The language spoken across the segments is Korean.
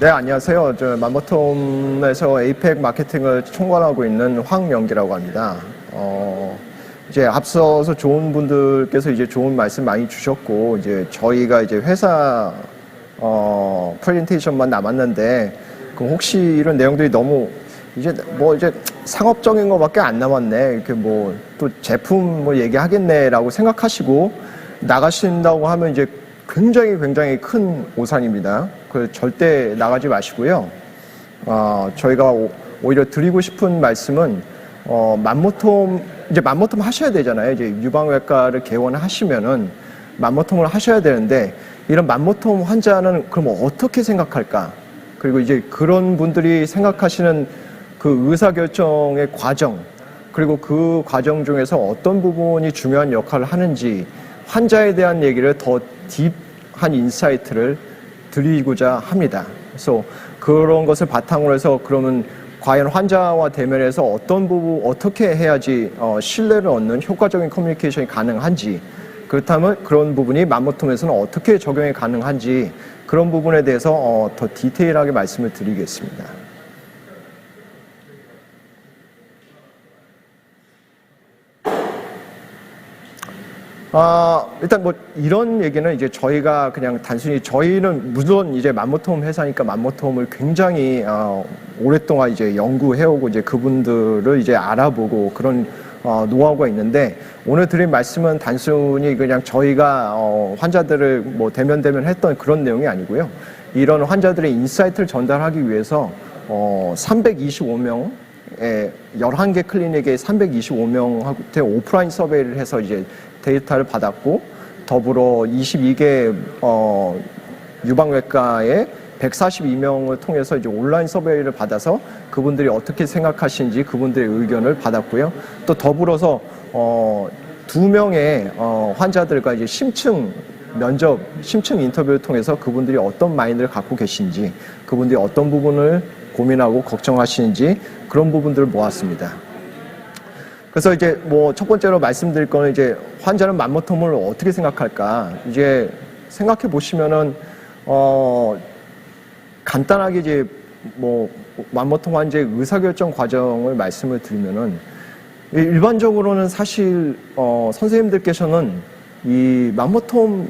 네, 안녕하세요. 저 맘모톰에서 에이펙 마케팅을 총괄하고 있는 황영기라고 합니다. 이제 앞서서 좋은 분들께서 이제 좋은 말씀 많이 주셨고, 이제 저희가 이제 회사 프레젠테이션만 남았는데, 그럼 혹시 이런 내용들이 너무 이제 상업적인 거밖에 안 남았네. 이렇게 또 제품 얘기하겠네라고 생각하시고 나가신다고 하면 이제 굉장히 큰 오산입니다. 절대 나가지 마시고요. 저희가 오히려 드리고 싶은 말씀은, 맘모톰 하셔야 되잖아요. 이제 유방외과를 개원하시면은 맘모톰을 하셔야 되는데, 이런 맘모톰 환자는 그럼 어떻게 생각할까? 그리고 이제 그런 분들이 생각하시는 그 의사결정의 과정, 그리고 그 과정 중에서 어떤 부분이 중요한 역할을 하는지, 환자에 대한 얘기를 더 딥한 인사이트를 드리고자 합니다. 그래서 그런 것을 바탕으로 해서 그러면 과연 환자와 대면해서 어떤 부분, 어떻게 해야지 신뢰를 얻는 효과적인 커뮤니케이션이 가능한지, 그렇다면 그런 부분이 맘모톰에서는 어떻게 적용이 가능한지, 그런 부분에 대해서 더 디테일하게 말씀을 드리겠습니다. 일단 이런 얘기는 이제 저희가 그냥 단순히, 저희는 물론 이제 맘모톰 회사니까 맘모톰을 굉장히 오랫동안 이제 연구해오고 이제 그분들을 이제 알아보고 그런 노하우가 있는데, 오늘 드린 말씀은 단순히 그냥 저희가 환자들을 대면 했던 그런 내용이 아니고요. 이런 환자들의 인사이트를 전달하기 위해서 325명 11개 클리닉에 325명한테 오프라인 서베이를 해서 이제 데이터를 받았고, 더불어 22개 유방외과에 142명을 통해서 이제 온라인 서베이를 받아서 그분들이 어떻게 생각하시는지 그분들의 의견을 받았고요. 또 더불어서 2명의 환자들과 이제 심층 인터뷰를 통해서 그분들이 어떤 마인드를 갖고 계신지, 그분들이 어떤 부분을 고민하고 걱정하시는지, 그런 부분들을 모았습니다. 그래서 이제 첫 번째로 말씀드릴 거는, 이제 환자는 맘모톰을 어떻게 생각할까? 이제 생각해 보시면은 간단하게 이제 맘모톰 환자의 의사결정 과정을 말씀을 드리면은, 일반적으로는 사실 선생님들께서는 이 맘모톰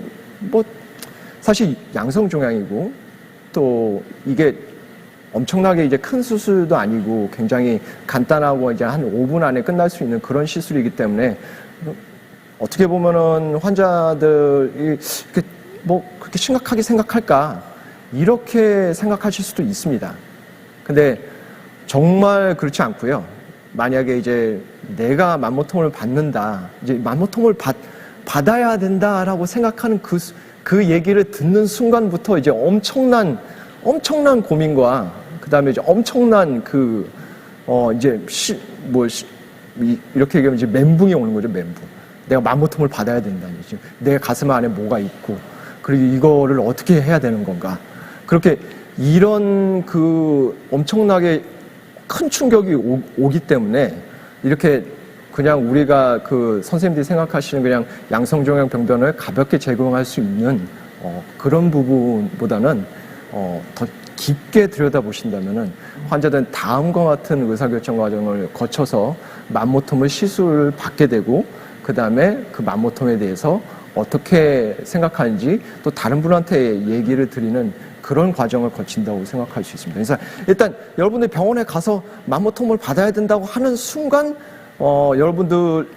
사실 양성 종양이고, 또 이게 엄청나게 이제 큰 수술도 아니고 굉장히 간단하고 이제 한 5분 안에 끝날 수 있는 그런 시술이기 때문에, 어떻게 보면은 환자들이 그렇게 심각하게 생각할까, 이렇게 생각하실 수도 있습니다. 근데 정말 그렇지 않고요. 만약에 이제 내가 맘모톰을 받는다, 이제 맘모톰을 받아야 된다라고 생각하는 그 얘기를 듣는 순간부터 이제 엄청난 고민과, 그 다음에 이제 엄청난 이렇게 얘기하면 이제 멘붕이 오는 거죠, 멘붕. 내가 맘모톰을 받아야 된다니. 내 가슴 안에 뭐가 있고, 그리고 이거를 어떻게 해야 되는 건가. 그렇게 이런 엄청나게 큰 충격이 오기 때문에, 이렇게 그냥 우리가 선생님들이 생각하시는 그냥 양성종양 병변을 가볍게 제공할 수 있는 그런 부분보다는 더 깊게 들여다보신다면은, 환자들은 다음과 같은 의사결정 과정을 거쳐서 맘모톰을 시술을 받게 되고, 그 다음에 그 맘모톰에 대해서 어떻게 생각하는지 또 다른 분한테 얘기를 드리는 그런 과정을 거친다고 생각할 수 있습니다. 그래서 일단 여러분들 병원에 가서 맘모톰을 받아야 된다고 하는 순간, 여러분들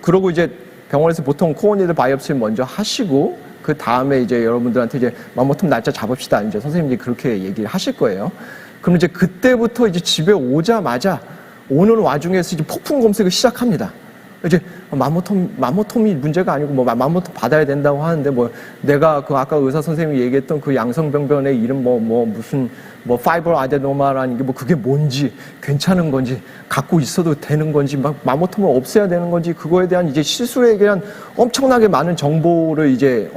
그러고 이제 병원에서 보통 코어니드 바이옵시를 먼저 하시고, 그 다음에 이제 여러분들한테 이제 맘모톰 날짜 잡읍시다, 이제 선생님들이 그렇게 얘기를 하실 거예요. 그럼 이제 그때부터 이제 집에 오자마자 오는 와중에서 이제 폭풍 검색을 시작합니다. 이제 맘모톰이 문제가 아니고 맘모톰 받아야 된다고 하는데, 내가 아까 의사 선생님이 얘기했던 그 양성병변의 이름 무슨 파이버 아데노마라는 게 그게 뭔지, 괜찮은 건지, 갖고 있어도 되는 건지, 맘모톰을 없애야 되는 건지, 그거에 대한 이제 시술에 대한 엄청나게 많은 정보를 이제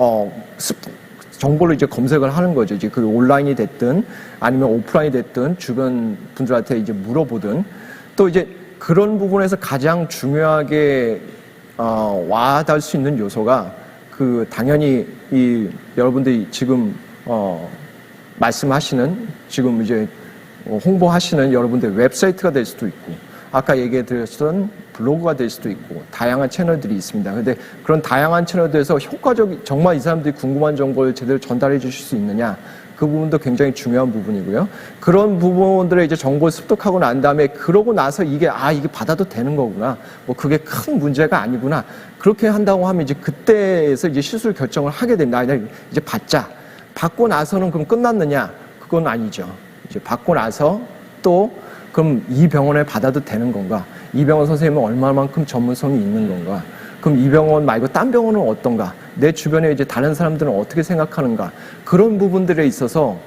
검색을 하는 거죠. 이제 그 온라인이 됐든 아니면 오프라인이 됐든 주변 분들한테 이제 물어보든, 또 이제 그런 부분에서 가장 중요하게 와닿을 수 있는 요소가, 당연히 여러분들이 지금 말씀하시는 지금 이제 홍보하시는 여러분들 웹사이트가 될 수도 있고 아까 얘기해 드렸던 블로그가 될 수도 있고 다양한 채널들이 있습니다. 근데 그런 다양한 채널들에서 효과적인 정말 이 사람들이 궁금한 정보를 제대로 전달해 주실 수 있느냐 그 부분도 굉장히 중요한 부분이고요. 그런 부분들의 이제 정보를 습득하고 난 다음에 그러고 나서 이게 받아도 되는 거구나. 뭐 그게 큰 문제가 아니구나. 그렇게 한다고 하면 이제 그때에서 이제 시술 결정을 하게 됩니다. 이제 받고 나서는 그럼 끝났느냐? 그건 아니죠. 이제 받고 나서 또 그럼 이 병원에 받아도 되는 건가? 이 병원 선생님은 얼마만큼 전문성이 있는 건가? 그럼 이 병원 말고 딴 병원은 어떤가? 내 주변에 이제 다른 사람들은 어떻게 생각하는가? 그런 부분들에 있어서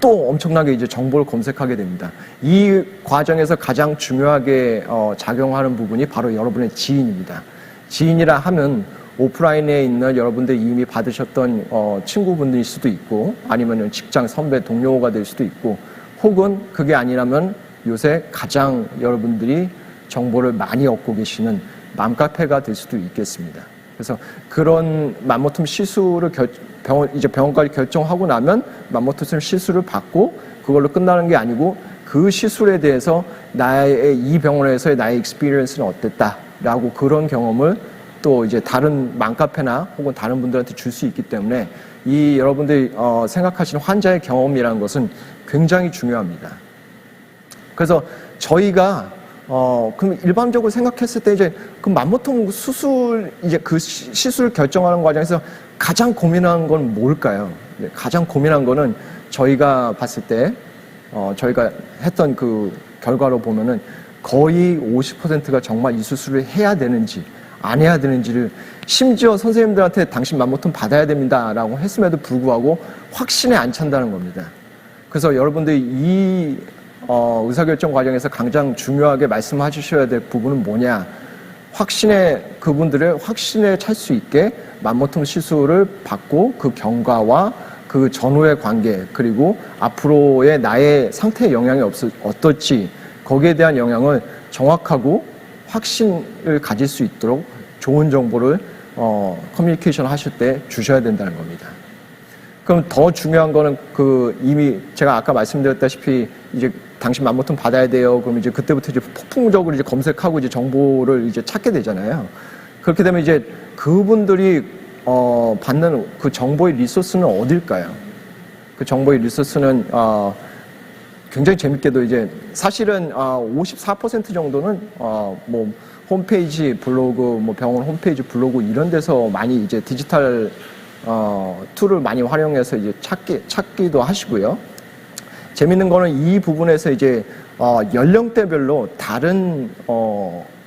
또 엄청나게 이제 정보를 검색하게 됩니다. 이 과정에서 가장 중요하게 작용하는 부분이 바로 여러분의 지인입니다. 지인이라 하면 오프라인에 있는 여러분들이 이미 받으셨던 친구분들일 수도 있고 아니면 직장 선배 동료가 될 수도 있고 혹은 그게 아니라면 요새 가장 여러분들이 정보를 많이 얻고 계시는 맘카페가 될 수도 있겠습니다. 그래서 그런 맘모톰 시술을 병원까지 결정하고 나면 맘모톰 시술을 받고 그걸로 끝나는 게 아니고 그 시술에 대해서 이 병원에서의 나의 익스피리언스는 어땠다라고 그런 경험을 또 이제 다른 맘카페나 혹은 다른 분들한테 줄 수 있기 때문에 이 여러분들이 생각하시는 환자의 경험이라는 것은 굉장히 중요합니다. 그래서 저희가 그럼 일반적으로 생각했을 때 이제 그 맘모톰 수술 이제 그 시술 결정하는 과정에서 가장 고민한 건 뭘까요? 가장 고민한 거는 저희가 봤을 때 저희가 했던 그 결과로 보면은 거의 50%가 정말 이 수술을 해야 되는지 안 해야 되는지를 심지어 선생님들한테 당신 맘모톰 받아야 됩니다라고 했음에도 불구하고 확신에 안 찬다는 겁니다. 그래서 여러분들이 이 의사결정 과정에서 가장 중요하게 말씀해 주셔야 될 부분은 뭐냐? 그분들의 확신에 찰 수 있게 맘모톰 시술을 받고 그 경과와 그 전후의 관계 그리고 앞으로의 나의 상태에 영향이 어떨지 거기에 대한 영향을 정확하고 확신을 가질 수 있도록 좋은 정보를 커뮤니케이션 하실 때 주셔야 된다는 겁니다. 그럼 더 중요한 거는 이미 제가 아까 말씀드렸다시피 이제 당신 맘모톰 받아야 돼요. 그럼 이제 그때부터 이제 폭풍적으로 이제 검색하고 이제 정보를 이제 찾게 되잖아요. 그렇게 되면 이제 그분들이 받는 그 정보의 리소스는 어딜까요? 그 정보의 리소스는 굉장히 재밌게도 이제 사실은 54% 정도는 뭐 홈페이지 블로그 뭐 병원 홈페이지 블로그 이런 데서 많이 이제 디지털 툴을 많이 활용해서 이제 찾기도 하시고요. 재밌는 거는 이 부분에서 이제 연령대별로 다른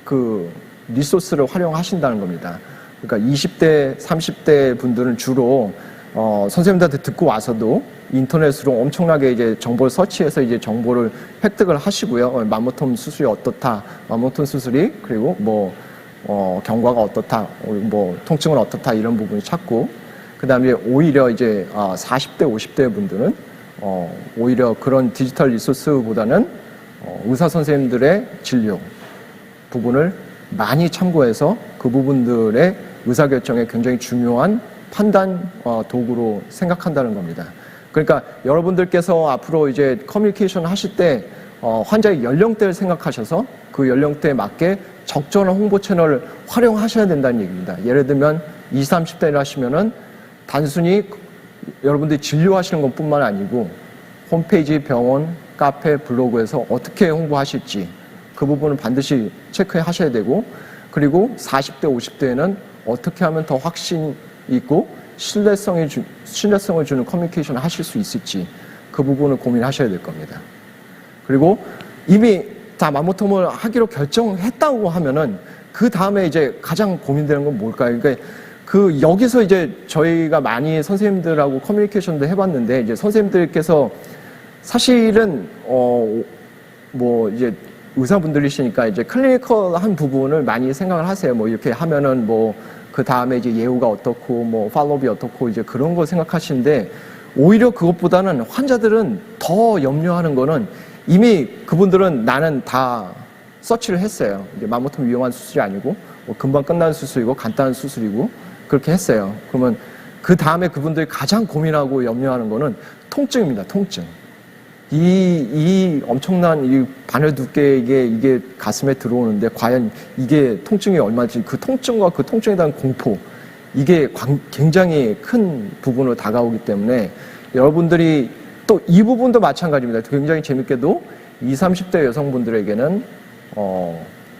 그 리소스를 활용하신다는 겁니다. 그러니까 20대, 30대 분들은 주로 선생님들한테 듣고 와서도 인터넷으로 엄청나게 이제 정보를 서치해서 이제 정보를 획득을 하시고요. 맘모톰 수술이 어떻다, 맘모톰 수술이 그리고 뭐 경과가 어떻다, 뭐 통증은 어떻다 이런 부분을 찾고 그 다음에 오히려 이제 40대, 50대 분들은 오히려 그런 디지털 리소스보다는 의사 선생님들의 진료 부분을 많이 참고해서 그 부분들의 의사결정에 굉장히 중요한 판단 도구로 생각한다는 겁니다. 그러니까 여러분들께서 앞으로 이제 커뮤니케이션 하실 때 환자의 연령대를 생각하셔서 그 연령대에 맞게 적절한 홍보 채널을 활용하셔야 된다는 얘기입니다. 예를 들면 20, 30대를 하시면은 단순히 여러분들이 진료하시는 것뿐만 아니고 홈페이지, 병원, 카페, 블로그에서 어떻게 홍보하실지 그 부분은 반드시 체크해 하셔야 되고 그리고 40대, 50대에는 어떻게 하면 더 확신 있고 신뢰성을 주는 커뮤니케이션을 하실 수 있을지 그 부분을 고민하셔야 될 겁니다. 그리고 이미 다 맘모톰을 하기로 결정했다고 하면은 그 다음에 이제 가장 고민되는 건 뭘까요? 그러니까 여기서 이제 저희가 많이 선생님들하고 커뮤니케이션도 해봤는데 이제 선생님들께서 사실은 뭐 이제 의사분들이시니까 이제 클리니컬한 부분을 많이 생각을 하세요. 뭐 이렇게 하면은 뭐 그 다음에 이제 예후가 어떻고 뭐 팔로업이 어떻고 이제 그런 거 생각하시는데 오히려 그것보다는 환자들은 더 염려하는 거는 이미 그분들은 나는 다 서치를 했어요. 이게 맘모톰 위험한 수술이 아니고 뭐 금방 끝나는 수술이고 간단한 수술이고 그렇게 했어요. 그러면 그 다음에 그분들이 가장 고민하고 염려하는 거는 통증입니다. 통증. 이 엄청난 이 바늘 두께의 이게 가슴에 들어오는데 과연 이게 통증이 얼마인지 그 통증과 그 통증에 대한 공포 이게 굉장히 큰 부분으로 다가오기 때문에 여러분들이 또 이 부분도 마찬가지입니다. 굉장히 재밌게도 20, 30대 여성분들에게는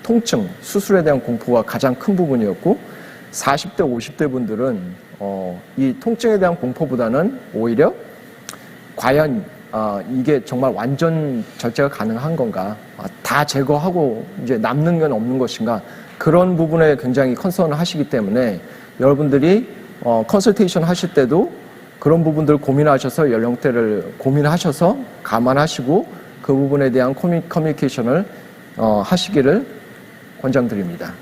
통증, 수술에 대한 공포가 가장 큰 부분이었고 40대, 50대 분들은 이 통증에 대한 공포보다는 오히려 과연 이게 정말 완전 절제가 가능한 건가? 다 제거하고 이제 남는 건 없는 것인가? 그런 부분에 굉장히 컨선을 하시기 때문에 여러분들이 컨설테이션 하실 때도 그런 부분들을 고민하셔서 연령대를 고민하셔서 감안하시고 그 부분에 대한 커뮤니케이션을 하시기를 권장드립니다.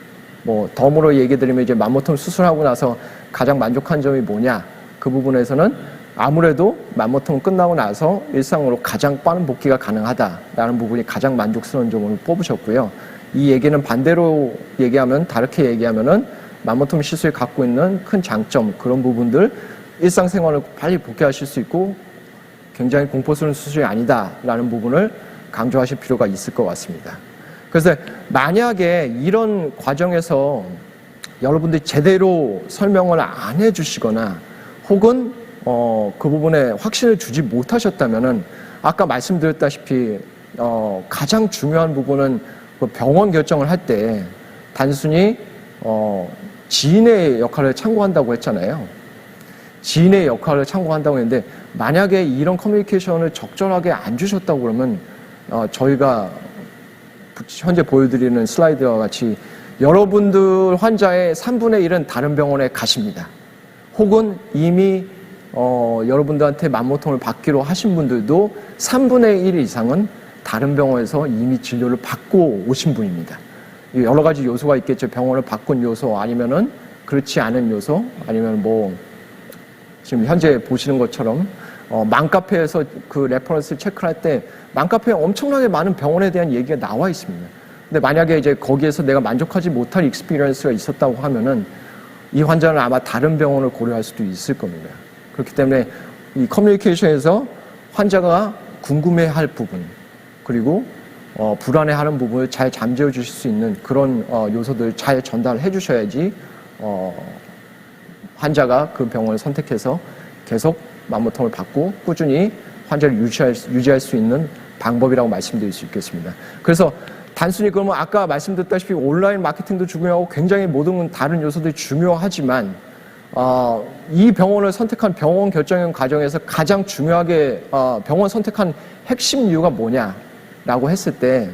뭐 덤으로 얘기 드리면 이제 맘모톰 수술하고 나서 가장 만족한 점이 뭐냐? 그 부분에서는 아무래도 맘모톰 끝나고 나서 일상으로 가장 빠른 복귀가 가능하다라는 부분이 가장 만족스러운 점으로 뽑으셨고요. 이 얘기는 반대로 얘기하면 다르게 얘기하면은 맘모톰 시술이 갖고 있는 큰 장점 그런 부분들 일상생활을 빨리 복귀하실 수 있고 굉장히 공포스러운 수술이 아니다라는 부분을 강조하실 필요가 있을 것 같습니다. 그래서 만약에 이런 과정에서 여러분들이 제대로 설명을 안 해주시거나 혹은 그 부분에 확신을 주지 못하셨다면은 아까 말씀드렸다시피 가장 중요한 부분은 그 병원 결정을 할 때 단순히 지인의 역할을 참고한다고 했잖아요. 지인의 역할을 참고한다고 했는데 만약에 이런 커뮤니케이션을 적절하게 안 주셨다고 그러면 저희가 현재 보여드리는 슬라이드와 같이 여러분들 환자의 3분의 1은 다른 병원에 가십니다. 혹은 이미 여러분들한테 맘모통을 받기로 하신 분들도 3분의 1 이상은 다른 병원에서 이미 진료를 받고 오신 분입니다. 여러 가지 요소가 있겠죠. 병원을 바꾼 요소 아니면은 그렇지 않은 요소 아니면 뭐 지금 현재 보시는 것처럼 맘카페에서 그 레퍼런스 체크를 할 때 맘카페에 엄청나게 많은 병원에 대한 얘기가 나와 있습니다. 근데 만약에 이제 거기에서 내가 만족하지 못할 익스피리언스가 있었다고 하면은 이 환자는 아마 다른 병원을 고려할 수도 있을 겁니다. 그렇기 때문에 이 커뮤니케이션에서 환자가 궁금해할 부분 그리고 불안해하는 부분을 잘 잠재워 주실 수 있는 그런 요소들을 잘 전달해 주셔야지 환자가 그 병원을 선택해서 계속 맘모통을 받고 꾸준히 환자를 유지할 수 있는 방법이라고 말씀드릴 수 있겠습니다. 그래서 단순히 그러면 아까 말씀드렸다시피 온라인 마케팅도 중요하고 굉장히 모든 다른 요소들이 중요하지만 이 병원을 선택한 병원 결정 과정에서 가장 중요하게 병원 선택한 핵심 이유가 뭐냐라고 했을 때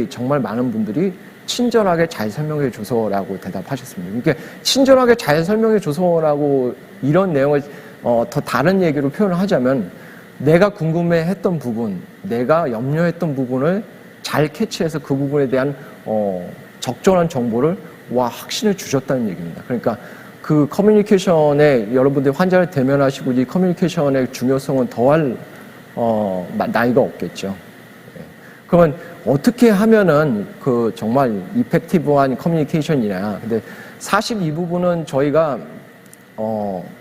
정말 많은 분들이 친절하게 잘 설명해 줘서라고 대답하셨습니다. 그러니까 친절하게 잘 설명해 줘서라고 이런 내용을 더 다른 얘기로 표현을 하자면 내가 궁금해했던 부분, 내가 염려했던 부분을 잘 캐치해서 그 부분에 대한 적절한 정보를 확신을 주셨다는 얘기입니다. 그러니까 그 커뮤니케이션에 여러분들이 환자를 대면하시고 이 커뮤니케이션의 중요성은 더할 나이가 없겠죠. 그러면 어떻게 하면은 그 정말 이펙티브한 커뮤니케이션이냐. 근데 사실 이 부분은 저희가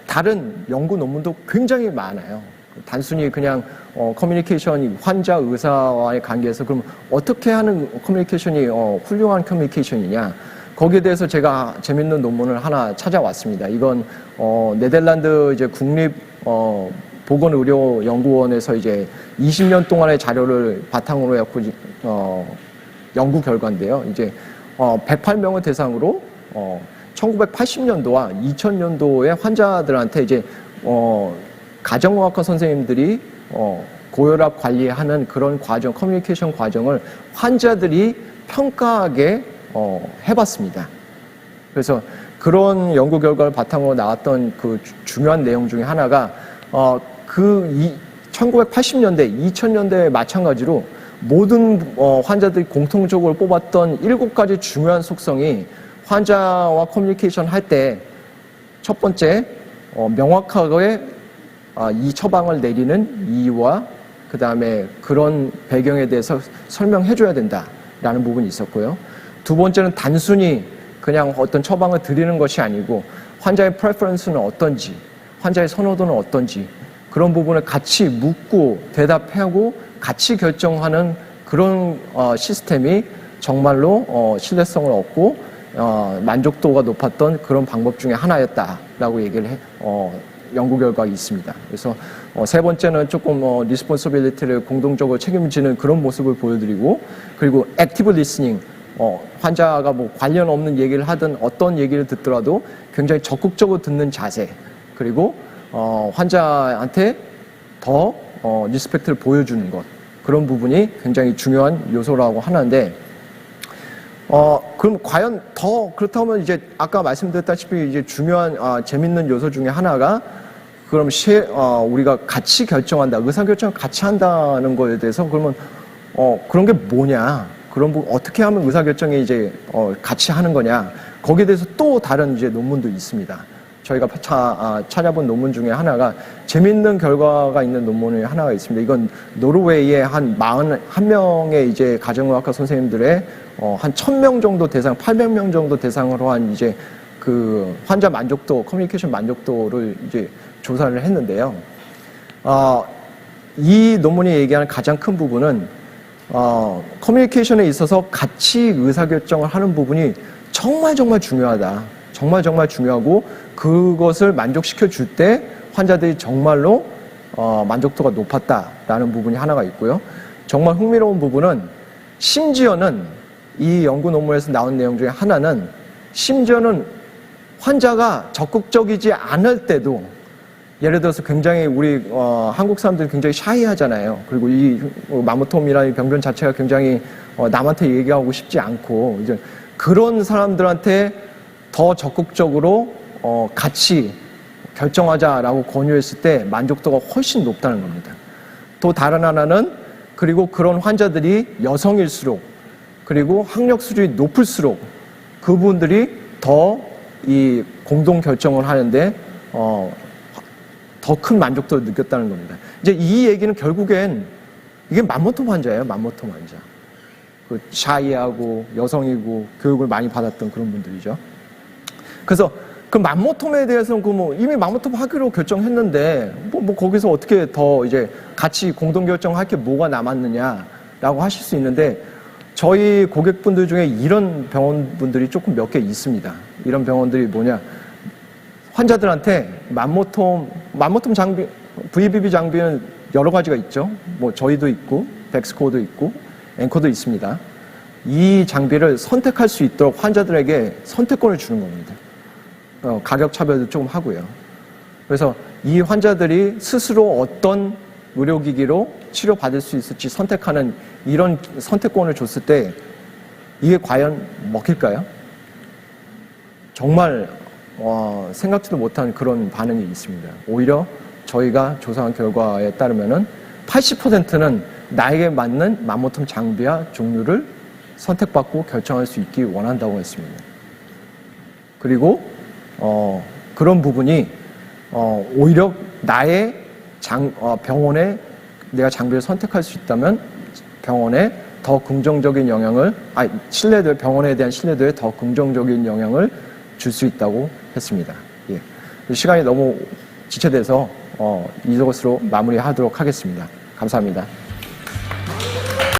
다른 연구 논문도 굉장히 많아요. 단순히 그냥 커뮤니케이션이 환자 의사와의 관계에서 그럼 어떻게 하는 커뮤니케이션이 훌륭한 커뮤니케이션이냐. 거기에 대해서 제가 재밌는 논문을 하나 찾아왔습니다. 이건 네덜란드 이제 국립 보건의료연구원에서 이제 20년 동안의 자료를 바탕으로 해갖고 연구 결과인데요. 이제 108명을 대상으로 1980년도와 2000년도의 환자들한테 이제 가정의학과 선생님들이 고혈압 관리하는 그런 과정, 커뮤니케이션 과정을 환자들이 평가하게 해봤습니다. 그래서 그런 연구 결과를 바탕으로 나왔던 그 중요한 내용 중에 하나가 1980년대, 2000년대에 마찬가지로 모든 환자들이 공통적으로 뽑았던 7가지 중요한 속성이 환자와 커뮤니케이션 할 때 첫 번째, 명확하게 이 처방을 내리는 이유와 그 다음에 그런 배경에 대해서 설명해줘야 된다라는 부분이 있었고요. 두 번째는 단순히 그냥 어떤 처방을 드리는 것이 아니고 환자의 프레퍼런스는 어떤지, 환자의 선호도는 어떤지, 그런 부분을 같이 묻고 대답하고 같이 결정하는 그런 시스템이 정말로 신뢰성을 얻고 만족도가 높았던 그런 방법 중에 하나였다라고 얘기를 연구 결과가 있습니다. 그래서 세 번째는 조금 리스폰서빌리티를 공동적으로 책임지는 그런 모습을 보여드리고, 그리고 액티브 리스닝, 환자가 뭐 관련 없는 얘기를 하든 어떤 얘기를 듣더라도 굉장히 적극적으로 듣는 자세, 그리고 환자한테 더 리스펙트를 보여주는 것, 그런 부분이 굉장히 중요한 요소라고 하는데, 그럼 과연 더 그렇다면 이제 아까 말씀드렸다시피 이제 중요한 재밌는 요소 중에 하나가, 그럼 우리가 같이 결정한다, 의사결정을 같이 한다는 거에 대해서 그러면 그런 게 뭐냐, 그런 부분 어떻게 하면 의사결정이 이제 같이 하는 거냐, 거기에 대해서 또 다른 이제 논문도 있습니다. 저희가 찾아본 논문 중에 하나가 재밌는 결과가 있는 논문이 하나가 있습니다. 이건 노르웨이의 한 41명의 이제 가정의학과 선생님들의 한 1000명 정도 대상, 800명 정도 대상으로 한 이제 그 환자 만족도, 커뮤니케이션 만족도를 이제 조사를 했는데요. 이 논문이 얘기하는 가장 큰 부분은 커뮤니케이션에 있어서 같이 의사결정을 하는 부분이 정말 중요하다. 정말 중요하고, 그것을 만족시켜 줄 때 환자들이 정말로 만족도가 높았다라는 부분이 하나가 있고요. 정말 흥미로운 부분은, 심지어는 이 연구 논문에서 나온 내용 중에 하나는, 심지어는 환자가 적극적이지 않을 때도, 예를 들어서 굉장히 우리 한국 사람들이 굉장히 샤이하잖아요. 그리고 이 마모톰이라는 병변 자체가 굉장히 남한테 얘기하고 싶지 않고, 이제 그런 사람들한테 더 적극적으로 같이 결정하자라고 권유했을 때 만족도가 훨씬 높다는 겁니다. 또 다른 하나는, 그리고 그런 환자들이 여성일수록, 그리고 학력 수준이 높을수록 그분들이 더 이 공동 결정을 하는데 더 큰 만족도를 느꼈다는 겁니다. 이제 이 얘기는 결국엔 이게 맘모톰 환자예요. 맘모톰 환자. 그 샤이하고 여성이고 교육을 많이 받았던 그런 분들이죠. 그래서 그 맘모톰에 대해서는 이미 맘모톰 하기로 결정했는데 뭐 거기서 어떻게 더 이제 같이 공동 결정할 게 뭐가 남았느냐라고 하실 수 있는데, 저희 고객분들 중에 이런 병원분들이 조금 몇 개 있습니다. 이런 병원들이 뭐냐, 환자들한테 맘모톰 장비, VBB 장비는 여러 가지가 있죠. 뭐 저희도 있고 백스코어도 있고 앵커도 있습니다. 이 장비를 선택할 수 있도록 환자들에게 선택권을 주는 겁니다. 가격 차별도 조금 하고요. 그래서 이 환자들이 스스로 어떤 의료기기로 치료받을 수 있을지 선택하는 이런 선택권을 줬을 때 이게 과연 먹힐까요? 정말 생각지도 못한 그런 반응이 있습니다. 오히려 저희가 조사한 결과에 따르면은 80%는 나에게 맞는 맘모톰 장비와 종류를 선택받고 결정할 수 있기 원한다고 했습니다. 그리고 그런 부분이 오히려 나의 병원에 내가 장비를 선택할 수 있다면 병원에 더 긍정적인 영향을, 병원에 대한 신뢰도에 더 긍정적인 영향을 줄 수 있다고 했습니다. 예. 시간이 너무 지체돼서 이것으로 마무리하도록 하겠습니다. 감사합니다.